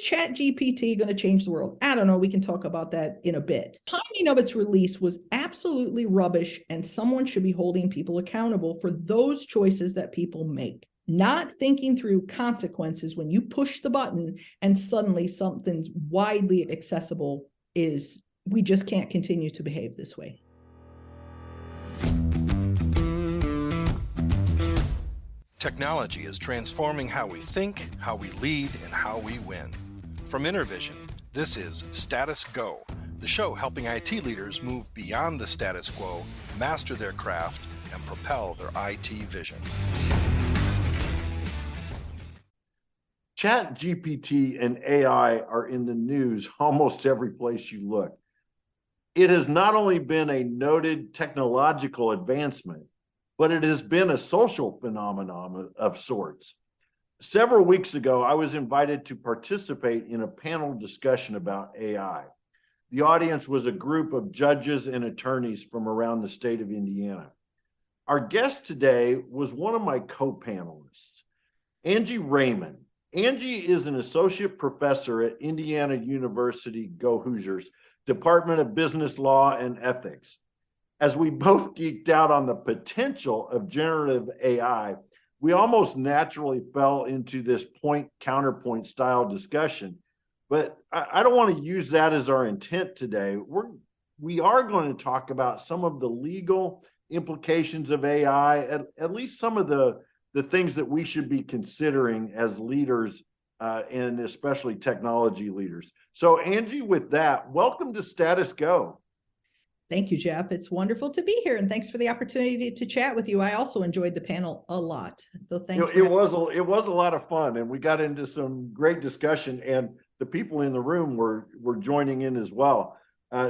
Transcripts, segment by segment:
ChatGPT going to change the world? I don't know. We can talk about that in a bit. Timing of its release was absolutely rubbish, and someone should be holding people accountable for those choices that people make. Not thinking through consequences when you push the button and suddenly something's widely accessible we just can't continue to behave this way. Technology is transforming how we think, how we lead, and how we win. From InterVision, this is Status Go, the show helping IT leaders move beyond the status quo, master their craft, and propel their IT vision. ChatGPT and AI are in the news almost every place you look. It has not only been a noted technological advancement, but it has been a social phenomenon of sorts. Several weeks ago, I was invited to participate in a panel discussion about AI. The audience was a group of judges and attorneys from around the state of Indiana. Our guest today was one of my co-panelists, Angie Raymond. Angie is an associate professor at Indiana University, Go Hoosiers, Department of Business Law and Ethics. As we both geeked out on the potential of generative AI, we almost naturally fell into this point-counterpoint style discussion. But I don't want to use that as our intent today. We are going to talk about some of the legal implications of AI, at least some of the things that we should be considering as leaders, and especially technology leaders. So Angie, with that, welcome to Status Go. Thank you, Jeff. It's wonderful to be here, and thanks for the opportunity to chat with you. I also enjoyed the panel a lot. So thanks. It was a lot of fun, and we got into some great discussion, and the people in the room were joining in as well.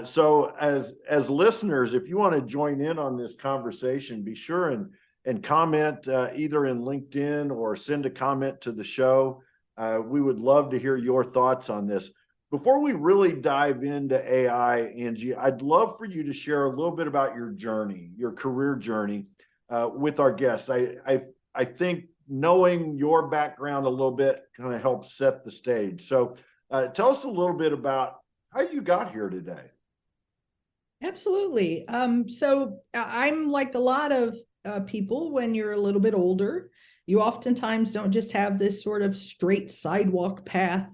So as listeners, if you want to join in on this conversation, be sure and comment either in LinkedIn or send a comment to the show. We would love to hear your thoughts on this. Before we really dive into AI, Angie, I'd love for you to share a little bit about your journey, your career journey, with our guests. I think knowing your background a little bit kind of helps set the stage. So tell us a little bit about how you got here today. Absolutely. So I'm like a lot of people. When you're a little bit older, you oftentimes don't just have this sort of straight sidewalk path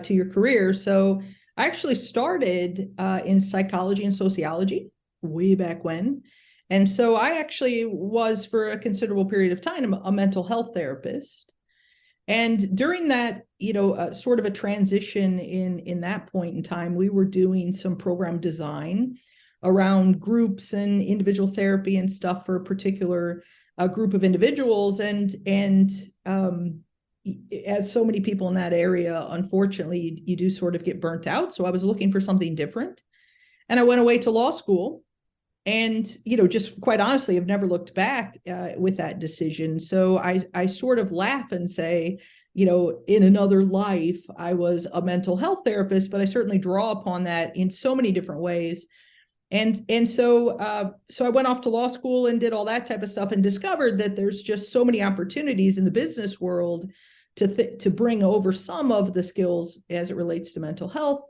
to your career. So I actually started in psychology and sociology way back when. And so I actually was, for a considerable period of time, a mental health therapist. And during that, sort of a transition in that point in time, we were doing some program design around groups and individual therapy and stuff for a particular group of individuals. And as so many people in that area, unfortunately, you do sort of get burnt out. So I was looking for something different. And I went away to law school. And, just quite honestly, I've never looked back with that decision. So I sort of laugh and say, in another life, I was a mental health therapist, but I certainly draw upon that in so many different ways. And so I went off to law school and did all that type of stuff and discovered that there's just so many opportunities in the business world to bring over some of the skills as it relates to mental health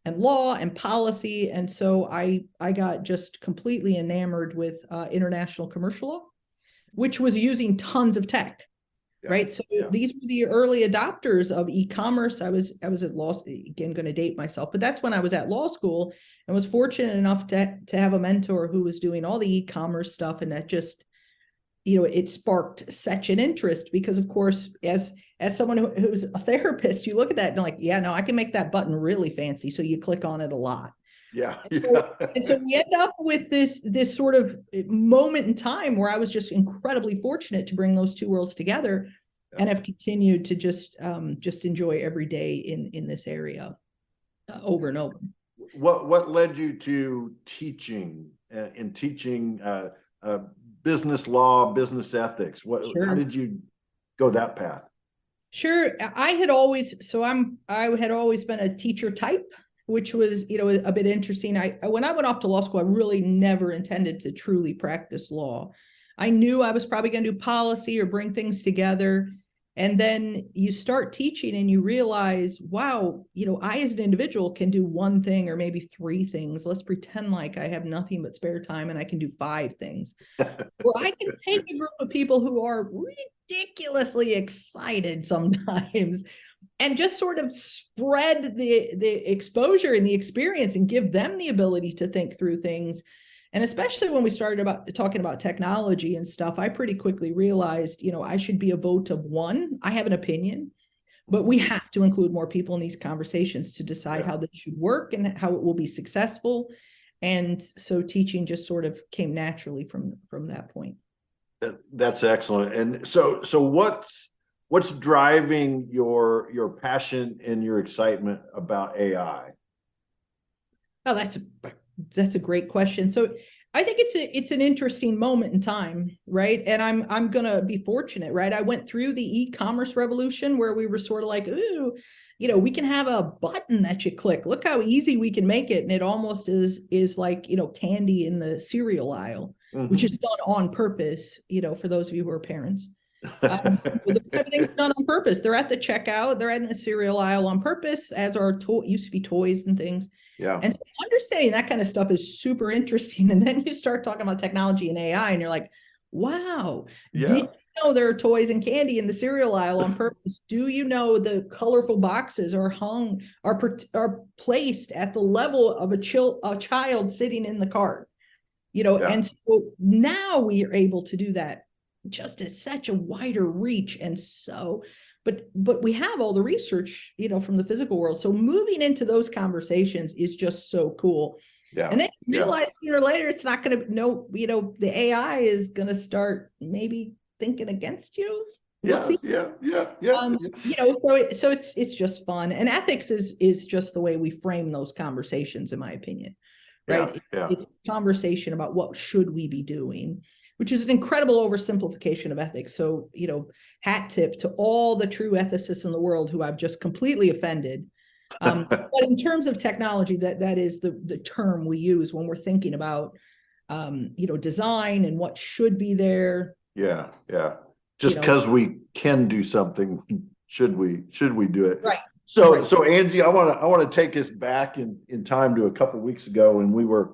and law and policy. And so I got just completely enamored with international commercial law, which was using tons of tech. Yeah, right. So these were the early adopters of e-commerce. I was at law, again, going to date myself, but that's when I was at law school and was fortunate enough to have a mentor who was doing all the e-commerce stuff. And that just, it sparked such an interest because, of course, as someone who's a therapist, you look at that and like, yeah, no, I can make that button really fancy. So you click on it a lot. Yeah. And so we end up with this sort of moment in time where I was just incredibly fortunate to bring those two worlds together, and have continued to just enjoy every day in this area over and over. What led you to teaching business law, business ethics? Sure. How did you go that path? Sure. I had always been a teacher type, which was, a bit interesting. When I went off to law school, I really never intended to truly practice law. I knew I was probably going to do policy or bring things together. And then you start teaching and you realize, wow, I as an individual can do one thing or maybe three things. Let's pretend like I have nothing but spare time and I can do five things. Or I can take a group of people who are ridiculously excited sometimes and just sort of spread the exposure and the experience and give them the ability to think through things. And especially when we started talking about technology and stuff, I pretty quickly realized, I should be a vote of one. I have an opinion, but we have to include more people in these conversations to decide how this should work and how it will be successful. And so teaching just sort of came naturally from that point. That's excellent. And so what's driving your passion and your excitement about AI? Oh, that's a great question. So I think it's an interesting moment in time, right? And I'm gonna be fortunate, right? I went through the e-commerce revolution where we were sort of like, ooh, we can have a button that you click. Look how easy we can make it, and it almost is like candy in the cereal aisle, which is done on purpose. For those of you who are parents. Those type of things are done on purpose. They're at the checkout, they're in the cereal aisle on purpose, as are used to be toys and things. Yeah. And so understanding that kind of stuff is super interesting. And then you start talking about technology and AI, and you're like, wow, did you know there are toys and candy in the cereal aisle on purpose? Do you know the colorful boxes are placed at the level of a child sitting in the cart? And so now we are able to do that just at such a wider reach. And so, but we have all the research, from the physical world. So moving into those conversations is just so cool. Yeah. And then you realize sooner or later, it's not going to, the AI is going to start maybe thinking against you. We'll see. So it's just fun. And ethics is just the way we frame those conversations, in my opinion. Right. It's a conversation about what should we be doing, which is an incredible oversimplification of ethics. So, hat tip to all the true ethicists in the world who I've just completely offended. But in terms of technology, that is the term we use when we're thinking about, design and what should be there. Yeah. Just because we can do something, should we do it? Right. So Angie, I want to take us back in time to a couple of weeks ago when we were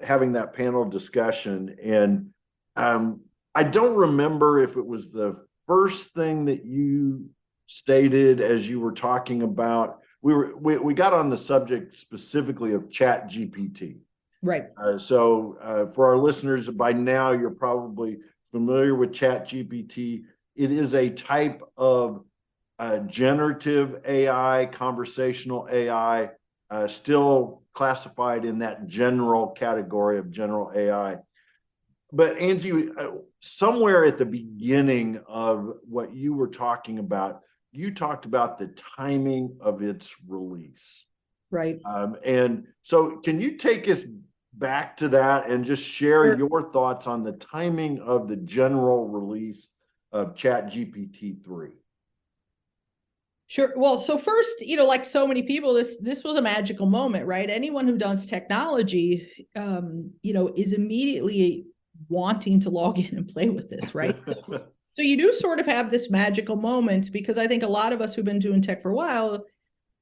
having that panel discussion, and I don't remember if it was the first thing that you stated as you were talking about. We got on the subject specifically of ChatGPT. Right. So for our listeners, by now you're probably familiar with ChatGPT. It is a type of generative AI, conversational AI, still classified in that general category of general AI. But Angie, somewhere at the beginning of what you were talking about, you talked about the timing of its release. Right. And so can you take us back to that and just share your thoughts on the timing of the general release of ChatGPT 3? Sure. Well, so first, like so many people, this was a magical moment, right? Anyone who does technology, is immediately wanting to log in and play with this, right? So you do sort of have this magical moment, because I think a lot of us who've been doing tech for a while,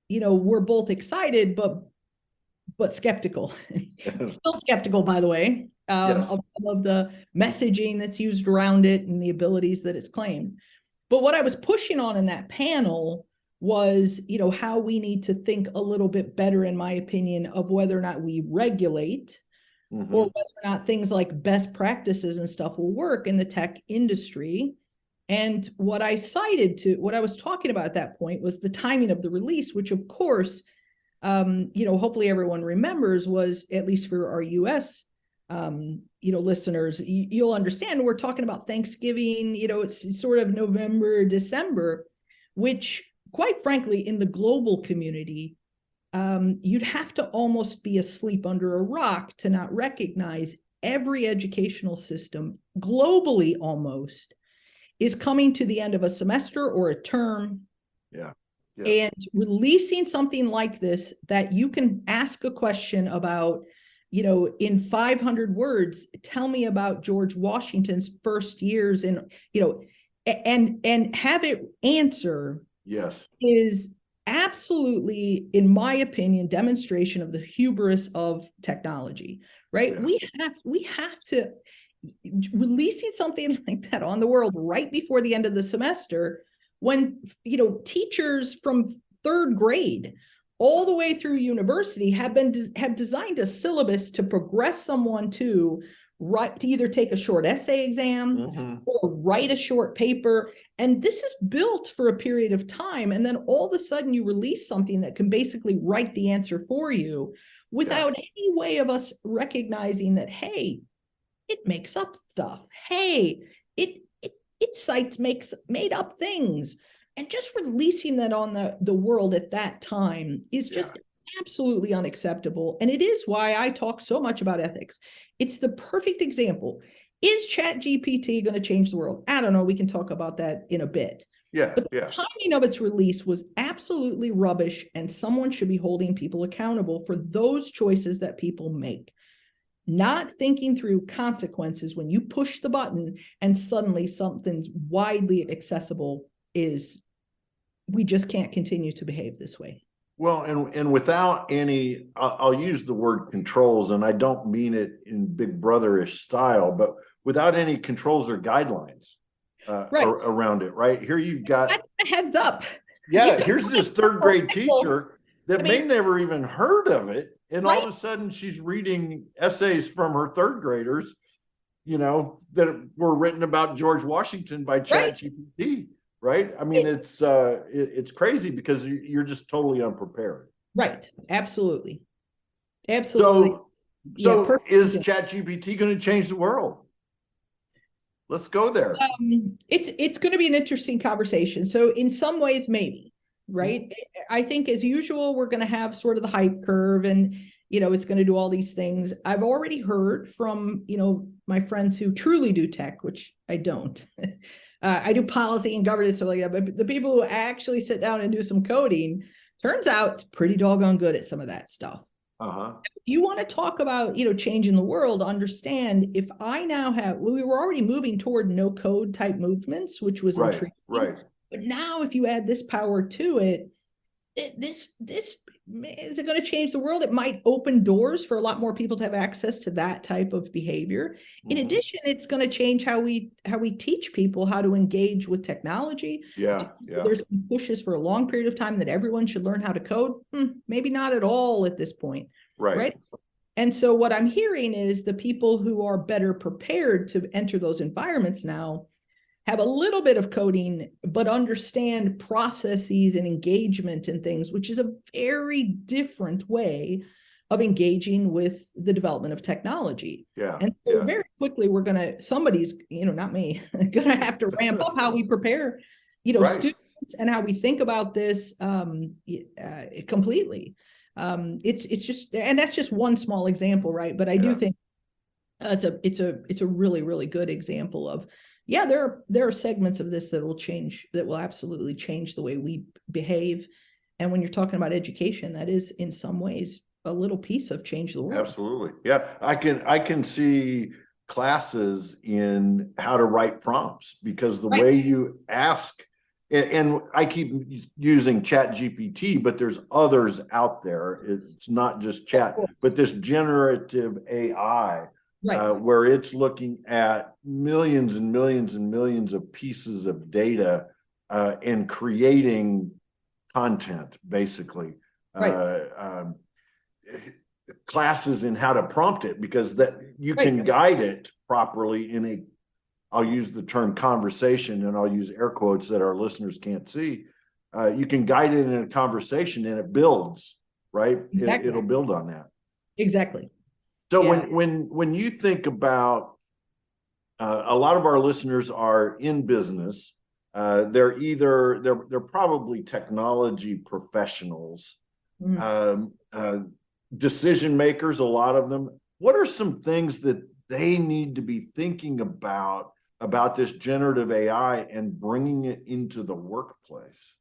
we're both excited, but skeptical. Still skeptical, by the way, of some of the messaging that's used around it and the abilities that it's claimed. But what I was pushing on in that panel was, how we need to think a little bit better, in my opinion, of whether or not we regulate, or whether or not things like best practices and stuff will work in the tech industry. And what I was talking about at that point was the timing of the release, which of course, hopefully everyone remembers, was, at least for our US, listeners, you'll understand we're talking about Thanksgiving, it's sort of November, December, which quite frankly, in the global community, you'd have to almost be asleep under a rock to not recognize every educational system globally almost is coming to the end of a semester or a term. And releasing something like this that you can ask a question about, in 500 words, tell me about George Washington's first years in, and have it answer Yes. is absolutely, in my opinion, demonstration of the hubris of technology, right? Yeah. We have to releasing something like that on the world right before the end of the semester, when teachers from third grade all the way through university have designed a syllabus to progress someone to either take a short essay exam or write a short paper. And this is built for a period of time. And then all of a sudden you release something that can basically write the answer for you without any way of us recognizing that, hey, it makes up stuff. Hey, it cites made up things. And just releasing that on the world at that time is just absolutely unacceptable. And it is why I talk so much about ethics. It's the perfect example. Is ChatGPT going to change the world? I don't know. We can talk about that in a bit. But the timing of its release was absolutely rubbish, and someone should be holding people accountable for those choices that people make. Not thinking through consequences when you push the button and suddenly something's widely accessible we just can't continue to behave this way. Well, and without any, I'll use the word controls, and I don't mean it in Big Brother-ish style, but without any controls or guidelines around it, right? Here you've got that's a heads up. Yeah, here's this third grade teacher that may never even heard of it. And all of a sudden she's reading essays from her third graders, that were written about George Washington by ChatGPT, right? I mean, it's crazy because you're just totally unprepared. Right. Absolutely. Absolutely. So is ChatGPT going to change the world? Let's go there. It's going to be an interesting conversation. So in some ways, maybe, right? I think as usual, we're going to have sort of the hype curve, and it's going to do all these things. I've already heard from my friends who truly do tech, which I don't. I do policy and governance, so like that. But the people who actually sit down and do some coding, turns out it's pretty doggone good at some of that stuff. If you want to talk about, changing the world, understand if I now we were already moving toward no code type movements, which was intriguing. Right. But now if you add this power to it, this is it going to change the world? It might open doors for a lot more people to have access to that type of behavior. In addition, it's going to change how we teach people how to engage with technology. There's pushes for a long period of time that everyone should learn how to code. Maybe not at all at this point. Right. And so what I'm hearing is the people who are better prepared to enter those environments now have a little bit of coding, but understand processes and engagement and things, which is a very different way of engaging with the development of technology. And so very quickly, somebody's, not me, gonna have to ramp up how we prepare, students and how we think about this completely. It's just, and that's just one small example, right? But I do think it's a really, really good example of, there are segments of this that will absolutely change the way we behave. And when you're talking about education, that is in some ways a little piece of change the world. Absolutely. Yeah. I can see classes in how to write prompts, because the way you ask, and I keep using ChatGPT, but there's others out there. It's not just chat, but this generative AI, where it's looking at millions and millions and millions of pieces of data and creating content, basically. Classes in how to prompt it, because that you can guide it properly in I'll use the term conversation, and I'll use air quotes that our listeners can't see. You can guide it in a conversation, and it builds, right? It'll build on that. Exactly. So when you think about a lot of our listeners are in business, they're probably technology professionals, decision makers, a lot of them. What are some things that they need to be thinking about this generative AI and bringing it into the workplace?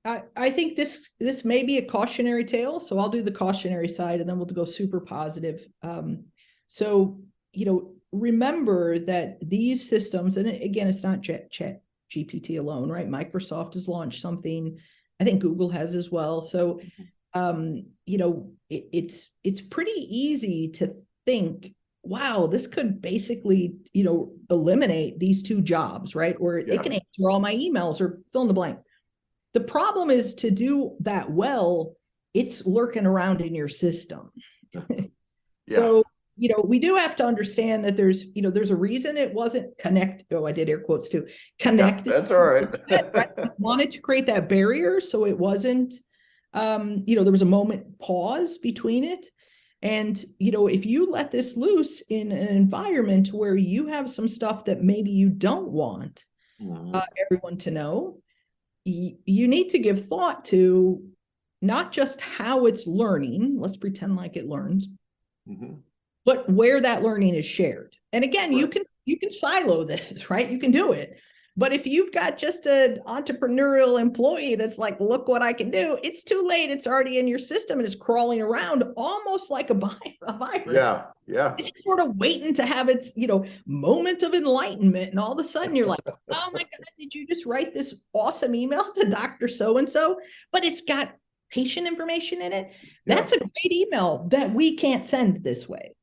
I think this may be a cautionary tale, so I'll do the cautionary side, and then we'll go super positive. So remember that these systems, and again, it's not ChatGPT alone, right? Microsoft has launched something. I think Google has as well. So, it's pretty easy to think, wow, this could basically, eliminate these two jobs, right? Or it can answer all my emails or fill in the blank. The problem is, to do that well, it's lurking around in your system. So, we do have to understand that there's a reason it wasn't connected. Oh, I did air quotes too. Connected. Yeah, that's all right. We wanted to create that barrier so it wasn't, there was a moment pause between it. And, if you let this loose in an environment where you have some stuff that maybe you don't want everyone to know, you need to give thought to not just how it's learning. Let's pretend like it learns. But where that learning is shared. And again, you can silo this, right? You can do it. But if you've got just an entrepreneurial employee that's like, look what I can do, it's too late. It's already in your system and it's crawling around almost like a virus. Yeah. It's sort of waiting to have its, moment of enlightenment. And all of a sudden you're like, oh my God, did you just write this awesome email to Dr. So-and-so? But it's got patient information in it. That's a great email that we can't send this way.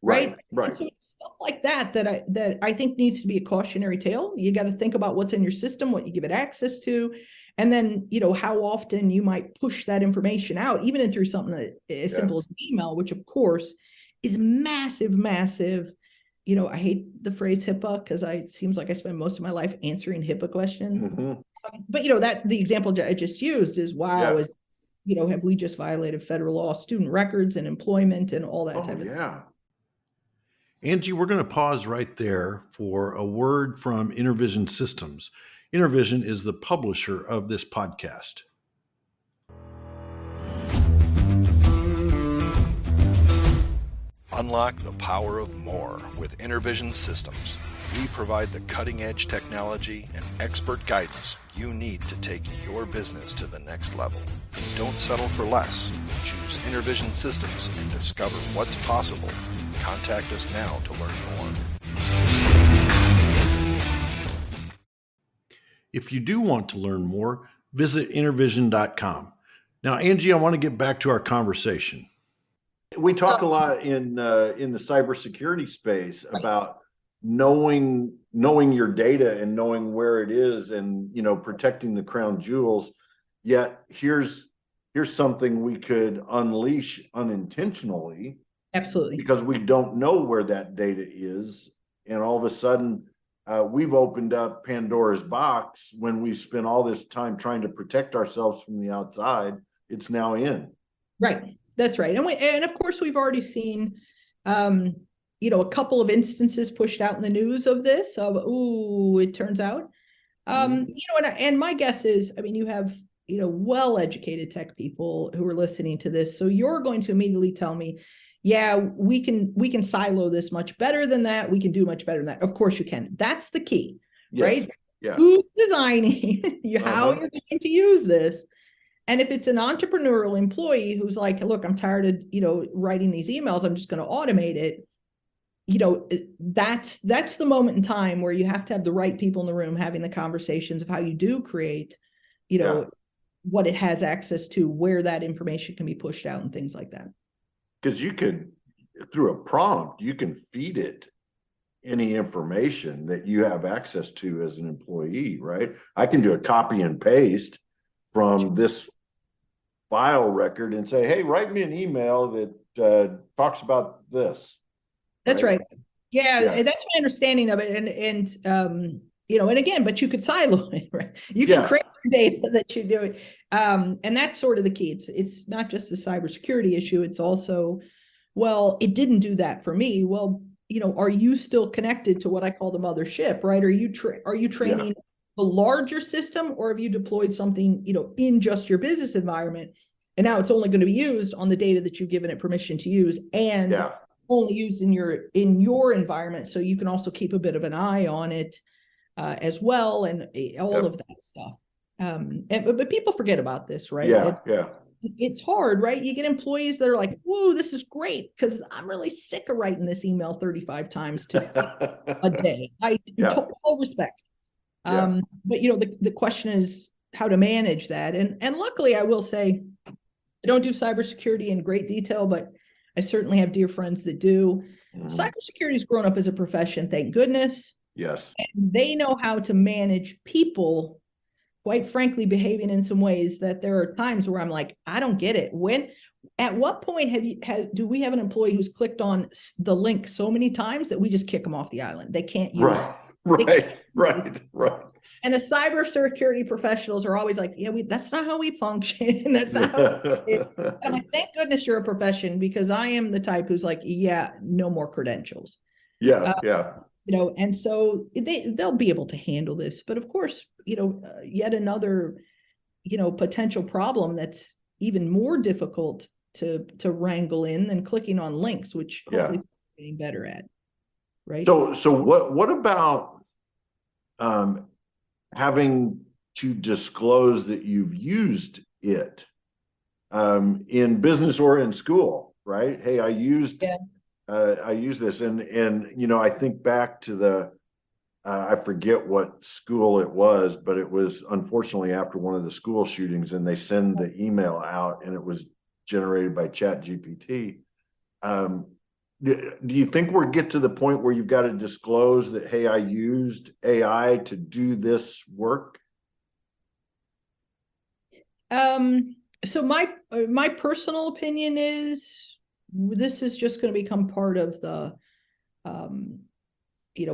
Right. So stuff like that I think needs to be a cautionary tale. You got to think about what's in your system, what you give it access to, and then how often you might push that information out, even through something that as simple as an email, which of course is massive. I hate the phrase HIPAA because it seems like I spend most of my life answering HIPAA questions. But that the example I just used is have we just violated federal law, student records and employment and all that type of thing. Angie, we're going to pause right there for a word from Intervision Systems. Intervision is the publisher of this podcast. Unlock the power of more with Intervision Systems. We provide the cutting-edge technology and expert guidance you need to take your business to the next level. Don't settle for less. Choose Intervision Systems and discover what's possible. Contact us now to learn more. If you do want to learn more, visit intervision.com. Now, Angie, I want to get back to our conversation. We talk a lot in the cybersecurity space about knowing your data and knowing where it is and protecting the crown jewels. Yet here's something we could unleash unintentionally. Absolutely. Because we don't know where that data is. And all of a sudden, we've opened up Pandora's box when we spent all this time trying to protect ourselves from the outside. It's now in. Right. That's right. And of course, we've already seen, a couple of instances pushed out in the news of this. It turns out, and my guess is, you have, well-educated tech people who are listening to this. So you're going to immediately tell me, yeah, we can silo this much better than that. We can do much better than that. Of course you can. That's the key, right? Yeah. Who's designing how you're going to use this? And if it's an entrepreneurial employee who's like, look, I'm tired of, writing these emails, I'm just going to automate it. That's the moment in time where you have to have the right people in the room having the conversations of how you do create, what it has access to, where that information can be pushed out and things like that. Because you could, through a prompt, you can feed it any information that you have access to as an employee, right? I can do a copy and paste from this file record and say, hey, write me an email that talks about this. That's right. Yeah, that's my understanding of it. And again, but you could silo it, right? You can create data that you're doing. And that's sort of the key. It's not just a cybersecurity issue. It's also, well, it didn't do that for me. Well, are you still connected to what I call the mothership, right? Are you training the larger system, or have you deployed something, in just your business environment? And now it's only going to be used on the data that you've given it permission to use, and only used in your environment. So you can also keep a bit of an eye on it as well, and all of that stuff. But people forget about this, right? it's hard, right? You get employees that are like, whoa, this is great, because I'm really sick of writing this email 35 times a day. I total respect. But the question is how to manage that. And luckily, I will say, I don't do cybersecurity in great detail, but I certainly have dear friends that do. Cybersecurity has grown up as a profession, thank goodness. Yes. And they know how to manage people, quite frankly, behaving in some ways that there are times where I'm like, I don't get it. At what point do we have an employee who's clicked on the link so many times that we just kick them off the island? They can't use right. And the cybersecurity professionals are always like, yeah, that's not how we function. That's not how I'm like, thank goodness you're a profession, because I am the type who's like, yeah, no more credentials. And so they'll be able to handle this. But of course, yet another, potential problem that's even more difficult to wrangle in than clicking on links, which hopefully we're getting better at. Right. So what about having to disclose that you've used it in business or in school, right? Hey, I used this, and I think back to I forget what school it was, but it was unfortunately after one of the school shootings, and they send the email out, and it was generated by ChatGPT. Do you think we'll get to the point where you've got to disclose that, hey, I used AI to do this work? So my personal opinion is this is just going to become part of the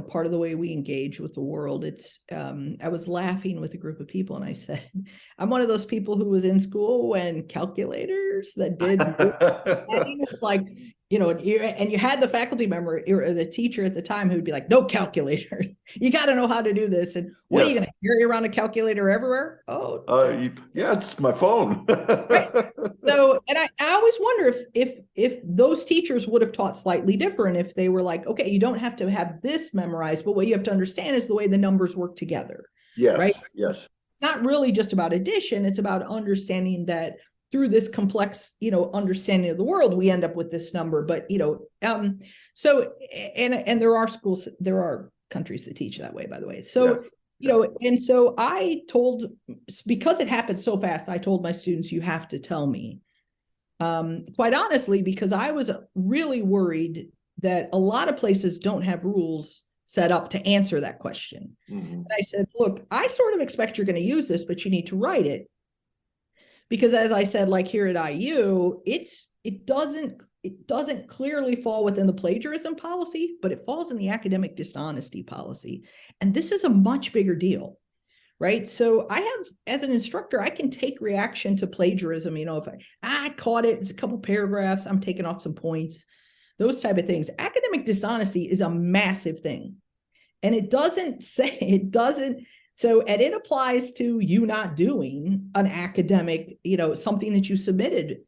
part of the way we engage with the world. It's I was laughing with a group of people, and I said, I'm one of those people who was in school when calculators that did it's like, and you had the faculty member or the teacher at the time who'd be like, no calculator. You got to know how to do this. And what are you going to carry around a calculator everywhere? It's my phone. Right. So, and I always wonder if those teachers would have taught slightly different, if they were like, okay, you don't have to have this memorized, but what you have to understand is the way the numbers work together. Yes. Right. Yes. It's not really just about addition. It's about understanding that through this complex, understanding of the world, we end up with this number. But, so, and there are schools, there are countries that teach that way, by the way. So, and so because it happened so fast, I told my students, you have to tell me, quite honestly, because I was really worried that a lot of places don't have rules set up to answer that question. And I said, look, I sort of expect you're going to use this, but you need to write it. Because as I said, like here at IU, it doesn't clearly fall within the plagiarism policy, but it falls in the academic dishonesty policy. And this is a much bigger deal, right? So I have, as an instructor, I can take reaction to plagiarism. If I caught it, it's a couple paragraphs, I'm taking off some points, those type of things. Academic dishonesty is a massive thing. And it doesn't. So, and it applies to you not doing an academic, something that you submitted.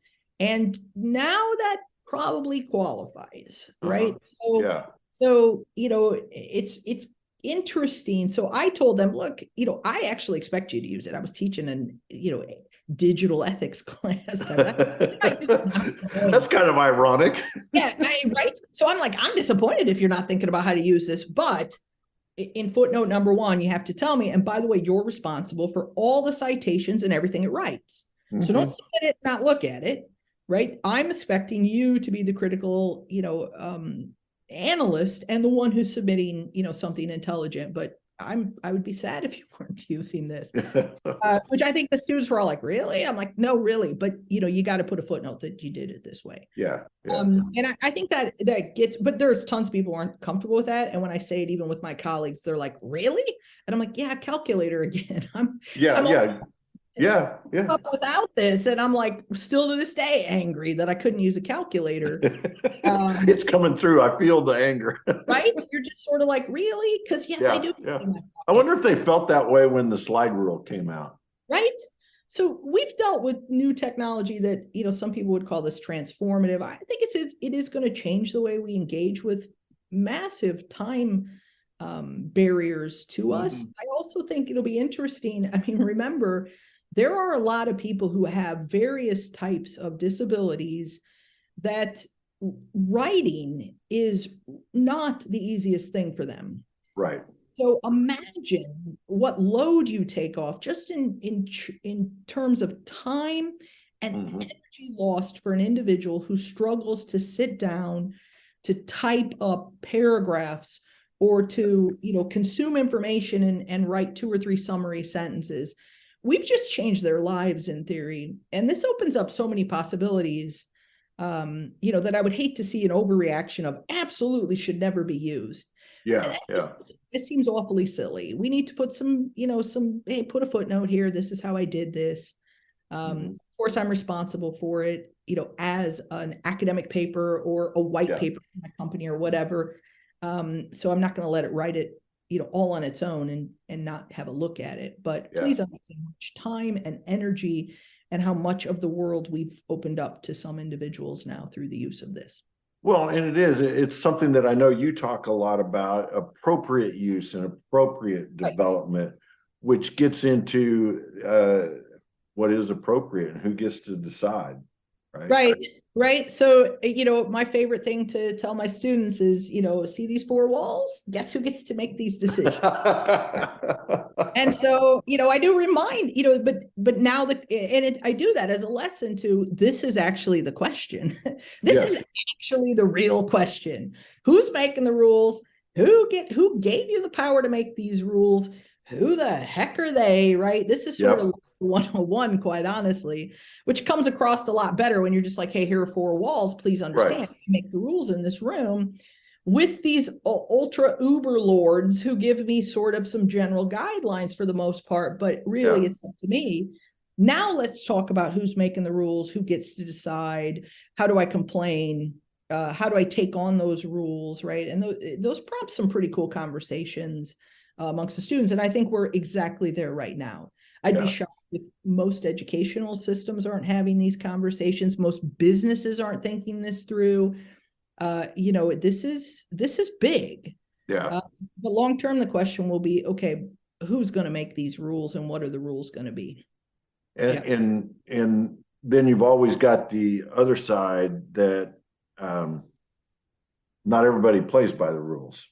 And now that probably qualifies, right? So, it's interesting. So I told them, look, I actually expect you to use it. I was teaching an, digital ethics class. That's kind of ironic. Right. So I'm like, I'm disappointed if you're not thinking about how to use this, but in footnote number 1, you have to tell me, and by the way, you're responsible for all the citations and everything it writes. So don't submit it, not look at it, right? I'm expecting you to be the critical, analyst and the one who's submitting, something intelligent. But I would be sad if you weren't using this, which I think the students were all like, really? I'm like, no, really. But, you got to put a footnote that you did it this way. And I think that gets, but there's tons of people who aren't comfortable with that. And when I say it, even with my colleagues, they're like, really? And I'm like, yeah, calculator again. I'm up without this. And I'm like, still to this day, angry that I couldn't use a calculator. It's coming through. I feel the anger. Right? You're just sort of like, really? Because yes, I do. I wonder if they felt that way when the slide rule came out. Right? So we've dealt with new technology that, some people would call this transformative. I think it is going to change the way we engage with massive time barriers to us. I also think it'll be interesting. I mean, remember, there are a lot of people who have various types of disabilities that writing is not the easiest thing for them. Right. So imagine what load you take off just in terms of time and energy lost for an individual who struggles to sit down to type up paragraphs or to consume information and write 2 or 3 summary sentences. We've just changed their lives in theory, and this opens up so many possibilities. That I would hate to see an overreaction of absolutely should never be used. Yeah, yeah. It seems awfully silly. We need to put some, hey, put a footnote here. This is how I did this. Of course, I'm responsible for it, as an academic paper or a white paper in a company or whatever. So I'm not going to let it write it, all on its own and not have a look at it. But please understand how much time and energy and how much of the world we've opened up to some individuals now through the use of this. Well, and it's something that I know you talk a lot about, appropriate use and appropriate development, which gets into what is appropriate and who gets to decide. Right. So, my favorite thing to tell my students is, see these 4 walls? Guess who gets to make these decisions? And so, I do remind, but now I do that as a lesson to, this is actually the question. This is actually the real question. Who's making the rules? Who gave you the power to make these rules? Who the heck are they? Right. This is sort of 101, quite honestly, which comes across a lot better when you're just like, hey, here are 4 walls. Please understand, make the rules in this room with these ultra uber lords who give me sort of some general guidelines for the most part, but really it's up to me. Now let's talk about who's making the rules, who gets to decide, how do I complain, how do I take on those rules, right? And those prompt some pretty cool conversations amongst the students, and I think we're exactly there right now. I'd be shocked if most educational systems aren't having these conversations. Most businesses aren't thinking this through. This is big. But long term, the question will be, okay, who's going to make these rules and what are the rules going to be? And then you've always got the other side that not everybody plays by the rules.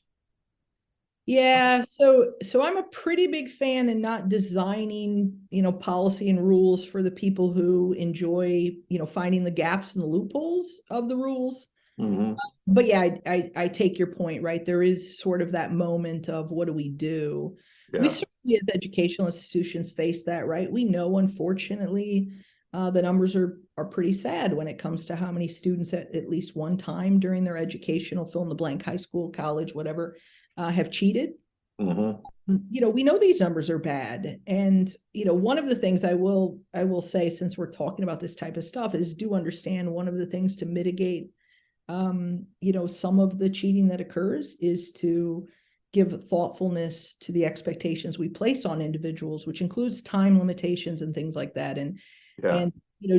Yeah, so I'm a pretty big fan in not designing, policy and rules for the people who enjoy, finding the gaps and the loopholes of the rules. But yeah, I take your point, right? There is sort of that moment of what do we do? We certainly as educational institutions face that, right? We know, unfortunately, the numbers are pretty sad when it comes to how many students at least one time during their educational fill in the blank, high school, college, whatever, have cheated. We know these numbers are bad. And, one of the things I will say, since we're talking about this type of stuff, is do understand one of the things to mitigate, some of the cheating that occurs is to give thoughtfulness to the expectations we place on individuals, which includes time limitations and things like that. And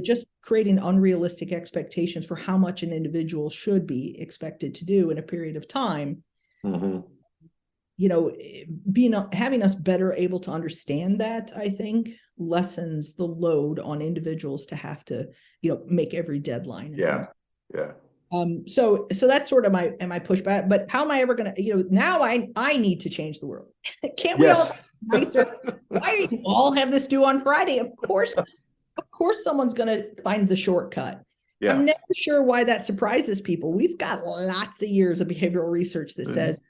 just creating unrealistic expectations for how much an individual should be expected to do in a period of time. Having us better able to understand that, I think, lessens the load on individuals to have to, make every deadline. So that's sort of my pushback. But how am I ever going to, now I need to change the world. Can't we all nicer? Why do you all have this due on Friday? Of course someone's going to find the shortcut. I'm never sure why that surprises people. We've got lots of years of behavioral research that says,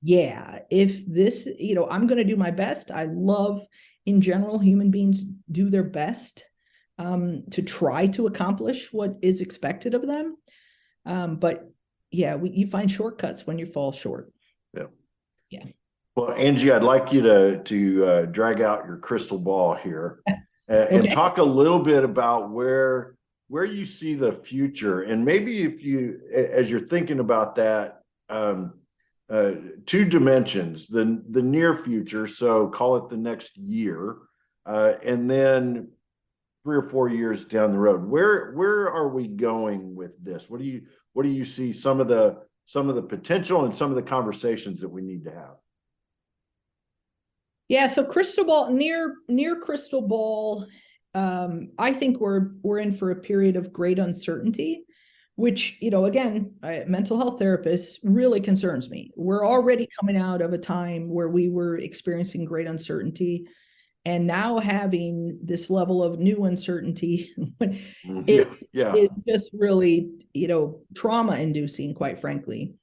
if this, I'm going to do my best. I love, in general, human beings do their best to try to accomplish what is expected of them. But you find shortcuts when you fall short. Well, Angie, I'd like you to drag out your crystal ball here and talk a little bit about where you see the future, and maybe if you, as you're thinking about that, 2 dimensions, the near future, so call it the next year, and then 3 or 4 years down the road. Where are we going with this? What do you see some of the potential and some of the conversations that we need to have? Yeah, so crystal ball, near crystal ball I think we're in for a period of great uncertainty, which, again, mental health therapists really concerns me. We're already coming out of a time where we were experiencing great uncertainty, and now having this level of new uncertainty is just really, trauma inducing, quite frankly.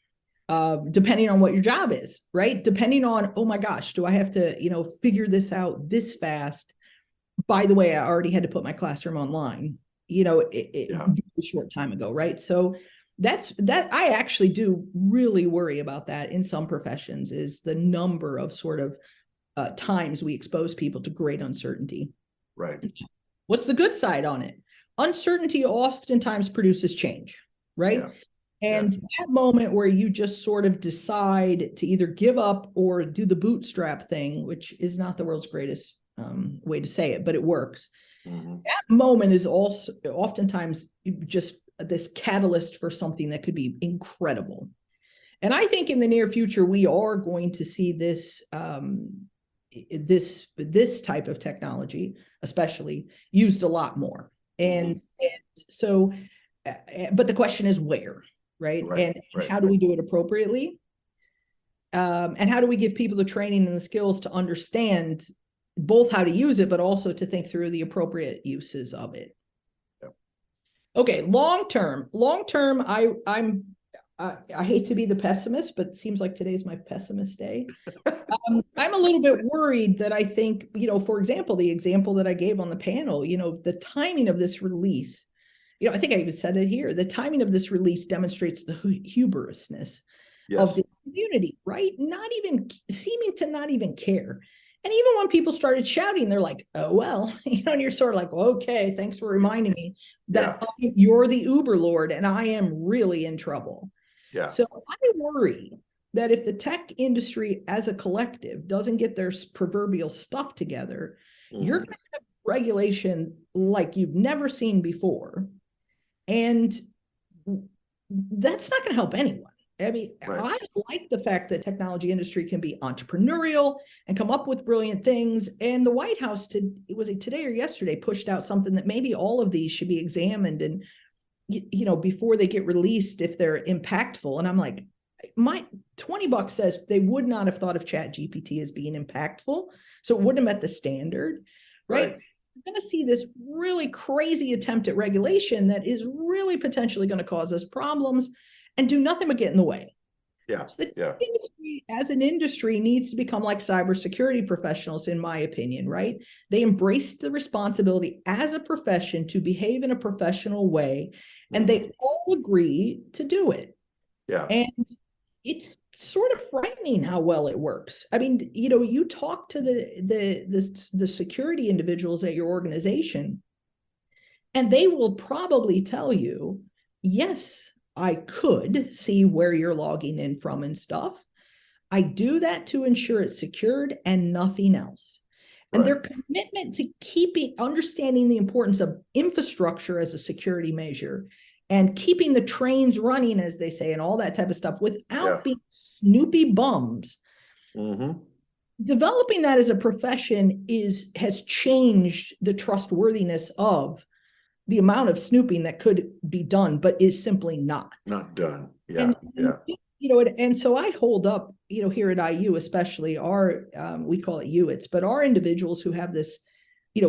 Depending on what your job is, right? Depending on, oh my gosh, do I have to, figure this out this fast? By the way, I already had to put my classroom online, a short time ago, right? So that I actually do really worry about that in some professions, is the number of sort of times we expose people to great uncertainty. Right. What's the good side on it? Uncertainty oftentimes produces change, right? Yeah. And that moment where you just sort of decide to either give up or do the bootstrap thing, which is not the world's greatest way to say it, but it works. That moment is also oftentimes just this catalyst for something that could be incredible. And I think in the near future, we are going to see this this type of technology, especially, used a lot more. And so, but the question is where, right? And how do we do it appropriately? And how do we give people the training and the skills to understand both how to use it, but also to think through the appropriate uses of it? Okay, long term, I hate to be the pessimist, but it seems like today's my pessimist day. I'm a little bit worried that I think, for example, the example that I gave on the panel, the timing of this release, I think I even said it here, the timing of this release demonstrates the hubrisness of the community, right? Not even seeming to not even care. And even when people started shouting, they're like, oh, well, and you're sort of like, well, okay, thanks for reminding me that you're the Uber Lord and I am really in trouble. Yeah. So I worry that if the tech industry as a collective doesn't get their proverbial stuff together, you're going to have regulation like you've never seen before. And that's not going to help anyone. I mean, I like the fact that technology industry can be entrepreneurial and come up with brilliant things. And the White House, was it today or yesterday, pushed out something that maybe all of these should be examined and, before they get released, if they're impactful. And I'm like, my $20 says they would not have thought of ChatGPT as being impactful. So it wouldn't have met the standard, right? We're going to see this really crazy attempt at regulation that is really potentially going to cause us problems and do nothing but get in the way. So the industry, as an industry, needs to become like cybersecurity professionals, in my opinion, right? They embrace the responsibility as a profession to behave in a professional way, and they all agree to do it. And it's sort of frightening how well it works. I mean, you talk to the security individuals at your organization, and they will probably tell you, yes, I could see where you're logging in from and stuff. I do that to ensure it's secured and nothing else. And their commitment to understanding the importance of infrastructure as a security measure and keeping the trains running, as they say, and all that type of stuff without being snoopy bums. Developing that as a profession has changed the trustworthiness of the amount of snooping that could be done, but is simply not done. And so I hold up, here at IU, especially we call it UITs, but our individuals who have this,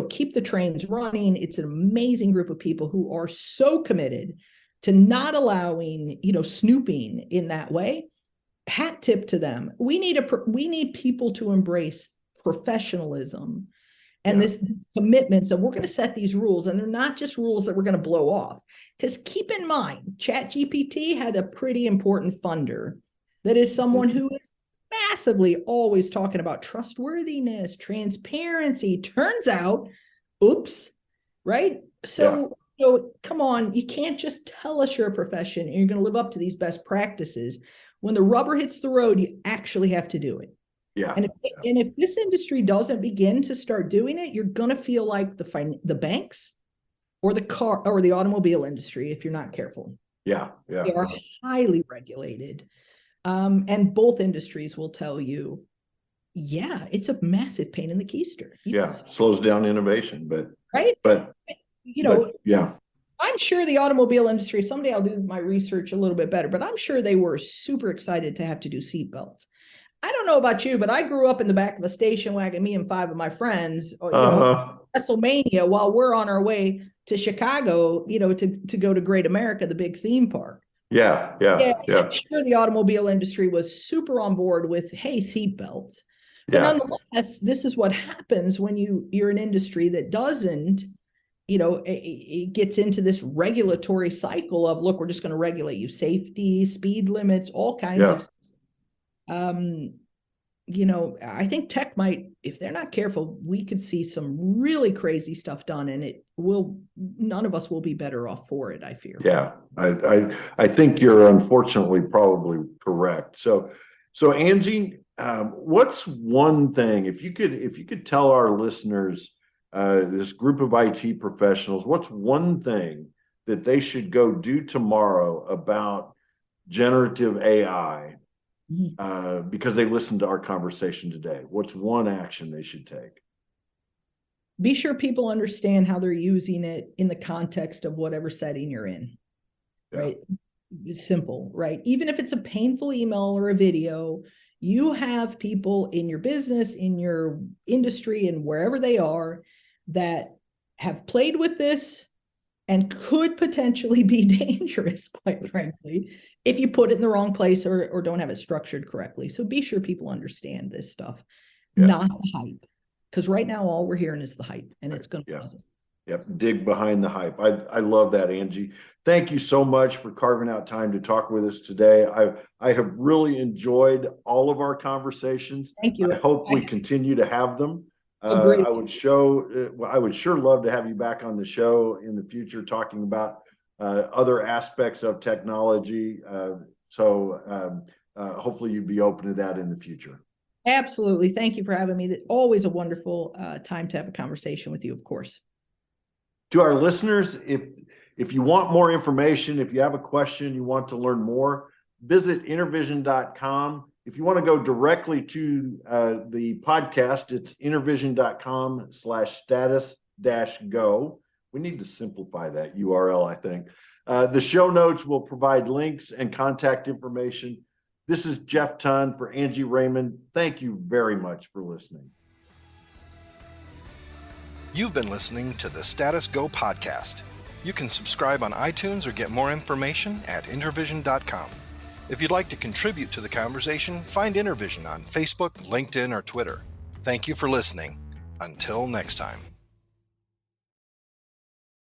keep the trains running. It's an amazing group of people who are so committed to not allowing, snooping in that way. Hat tip to them. We need people to embrace professionalism and this commitments of, we're going to set these rules, and they're not just rules that we're going to blow off. Because keep in mind, ChatGPT had a pretty important funder that is someone who is massively always talking about trustworthiness, transparency. Turns out, oops, right? So come on, you can't just tell us you're a profession and you're going to live up to these best practices. When the rubber hits the road, you actually have to do it. And if this industry doesn't begin to start doing it, you're going to feel like the banks or the car or the automobile industry if you're not careful. They are highly regulated. And both industries will tell you, Yeah, it's a massive pain in the keister. Yeah, slows down innovation, right. But yeah. I'm sure the automobile industry, someday I'll do my research a little bit better, but I'm sure they were super excited to have to do seatbelts. I don't know about you, but I grew up in the back of a station wagon, me and 5 of my friends, WrestleMania, while we're on our way to Chicago, to go to Great America, the big theme park. Yeah. I'm sure the automobile industry was super on board with, hey, seatbelts. But nonetheless, this is what happens when you're an industry that doesn't, it gets into this regulatory cycle of, look, we're just going to regulate you, safety, speed limits, all kinds of I think tech might, if they're not careful, we could see some really crazy stuff done, and none of us will be better off for it, I fear. Yeah, I think you're unfortunately probably correct. So Angie, what's one thing, if you could tell our listeners, this group of IT professionals, what's one thing that they should go do tomorrow about generative AI, because they listened to our conversation today? What's one action they should take? Be sure people understand how they're using it in the context of whatever setting you're in, right? It's simple, right? Even if it's a painful email or a video, you have people in your business, in your industry, and wherever they are that have played with this and could potentially be dangerous, quite frankly, if you put it in the wrong place or don't have it structured correctly. So be sure people understand this stuff, not the hype. Because right now, all we're hearing is the hype, and it's going to cause us. Yep, dig behind the hype. I love that, Angie. Thank you so much for carving out time to talk with us today. I have really enjoyed all of our conversations. Thank you. I hope we continue to have them. Agreed. I would sure love to have you back on the show in the future, talking about other aspects of technology. Hopefully you'd be open to that in the future. Absolutely. Thank you for having me. Always a wonderful time to have a conversation with you, of course. To our listeners, if you want more information, if you have a question, you want to learn more, visit intervision.com. If you want to go directly to the podcast, it's intervision.com/status-go. We need to simplify that URL, I think. The show notes will provide links and contact information. This is Jeff Tunn for Angie Raymond. Thank you very much for listening. You've been listening to the Status Go podcast. You can subscribe on iTunes or get more information at intervision.com. If you'd like to contribute to the conversation, find Intervision on Facebook, LinkedIn, or Twitter. Thank you for listening. Until next time.